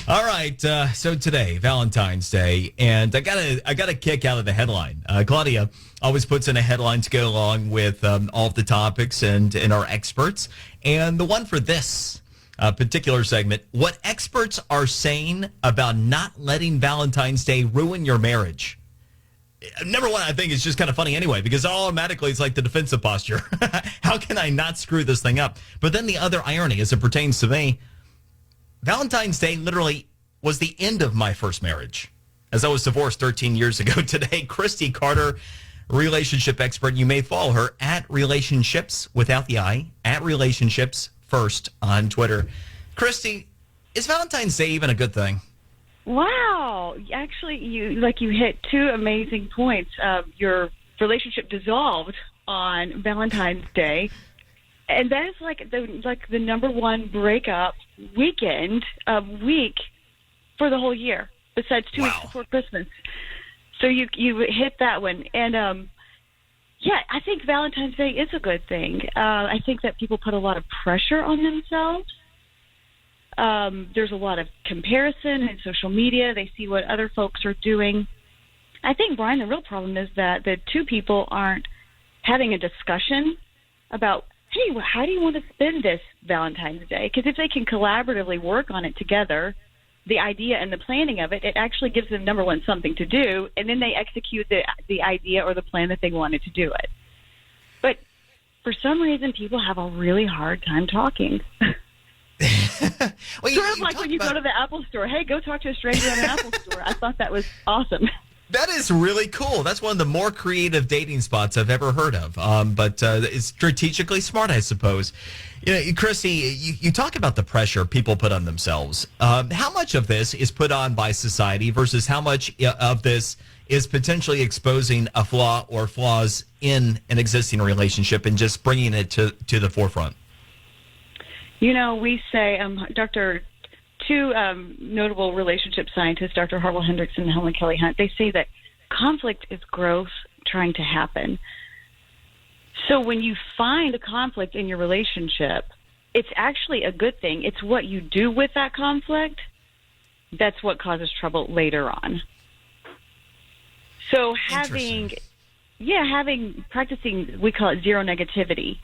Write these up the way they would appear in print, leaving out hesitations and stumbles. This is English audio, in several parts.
All right. So today, Valentine's Day, and I got a kick out of the headline. Claudia always puts in a headline to go along with all of the topics and our experts. And the one for this particular segment, what experts are saying about not letting Valentine's Day ruin your marriage. Number one, I think it's just kind of funny anyway, because automatically it's like the defensive posture. How can I not screw this thing up? But then the other irony as it pertains to me, Valentine's Day literally was the end of my first marriage, as I was divorced 13 years ago today. Christi Carter, relationship expert. You may follow her at Relationships without the I, at Relationships First on Twitter. Christi, is Valentine's Day even a good thing? Wow. Actually, you hit two amazing points. Your relationship dissolved on Valentine's Day. And that is like the number one breakup week for the whole year, besides 2 weeks before Christmas. So you hit that one. And, I think Valentine's Day is a good thing. I think that people put a lot of pressure on themselves. There's a lot of comparison in social media. They see what other folks are doing. I think, Brian, the real problem is that the two people aren't having a discussion about, hey, how do you want to spend this Valentine's Day? Because if they can collaboratively work on it together, the idea and the planning of it, it actually gives them, number one, something to do, and then they execute the idea or the plan that they wanted to do it. But for some reason, people have a really hard time talking. Well, sort of like when you go to the Apple store. Hey, go talk to a stranger in an Apple store. I thought that was awesome. That is really cool. That's one of the more creative dating spots I've ever heard of. But it's strategically smart, I suppose. Christi, you talk about the pressure people put on themselves. How much of this is put on by society versus how much of this is potentially exposing a flaw or flaws in an existing relationship and just bringing it to the forefront? We say, two notable relationship scientists, Dr. Harwell Hendricks and Helen Kelly Hunt, they say that conflict is growth trying to happen. So when you find a conflict in your relationship, it's actually a good thing. It's what you do with that conflict that's what causes trouble later on. So practicing, we call it zero negativity,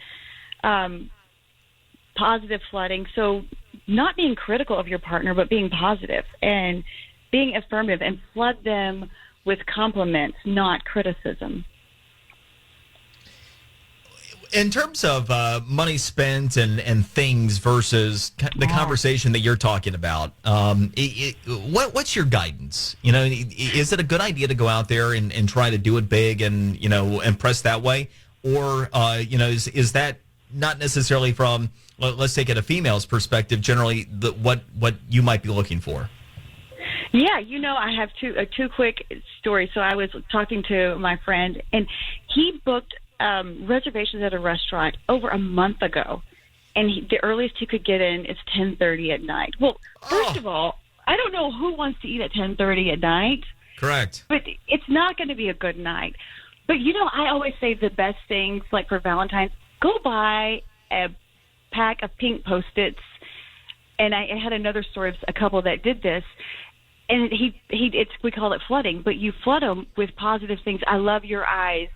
positive flooding. So not being critical of your partner, but being positive and being affirmative, and flood them with compliments, not criticism. In terms of money spent and things versus the conversation that you're talking about, what's your guidance? Is it a good idea to go out there and try to do it big and, impress that way? Or, is that not necessarily from, let's take it a female's perspective, generally what you might be looking for? Yeah, I have two quick stories. So I was talking to my friend, and he booked reservations at a restaurant over a month ago, and the earliest he could get in is 10:30 at night. Well, first of all, I don't know who wants to eat at 10:30 at night. Correct. But it's not going to be a good night. But, I always say the best things, like for Valentine's, go buy a pack of pink Post-its. And I had another story of a couple that did this. And we call it flooding, but you flood them with positive things. I love your eyes.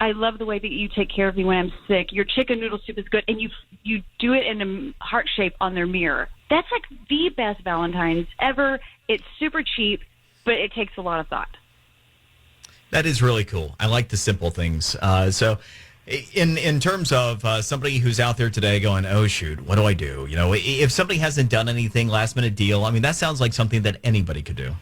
I love the way that you take care of me when I'm sick. Your chicken noodle soup is good. And you do it in a heart shape on their mirror. That's like the best Valentine's ever. It's super cheap, but it takes a lot of thought. That is really cool. I like the simple things. So in terms of somebody who's out there today going, oh, shoot, what do I do? If somebody hasn't done anything, last minute deal, that sounds like something that anybody could do.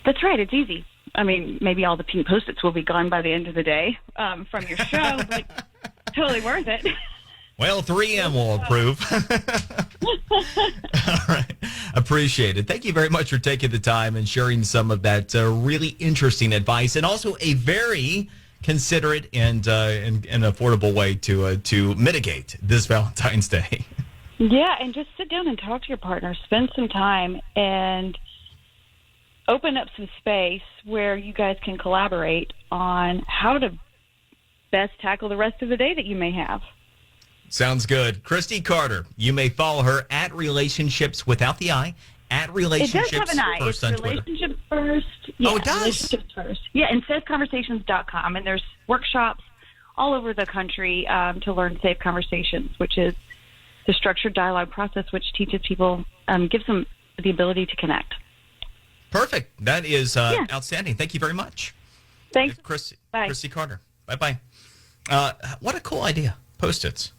That's right. It's easy. Maybe all the pink Post-its will be gone by the end of the day from your show, but totally worth it. Well, 3M will approve. All right. Appreciate it. Thank you very much for taking the time and sharing some of that really interesting advice, and also a very considerate and affordable way to mitigate this Valentine's Day. Yeah, and just sit down and talk to your partner. Spend some time and open up some space where you guys can collaborate on how to best tackle the rest of the day that you may have. Sounds good. Christi Carter, you may follow her at Relationships without the I, At It relationships does have an I. first It's on Twitter. relationships first. Yeah, Oh, it does? Relationships first. Yeah, and safeconversations.com. And there's workshops all over the country to learn safe conversations, which is the structured dialogue process, which teaches people, gives them the ability to connect. Perfect. That is outstanding. Thank you very much. Thanks. Christi Bye. Carter. Bye-bye. What a cool idea. Post-its.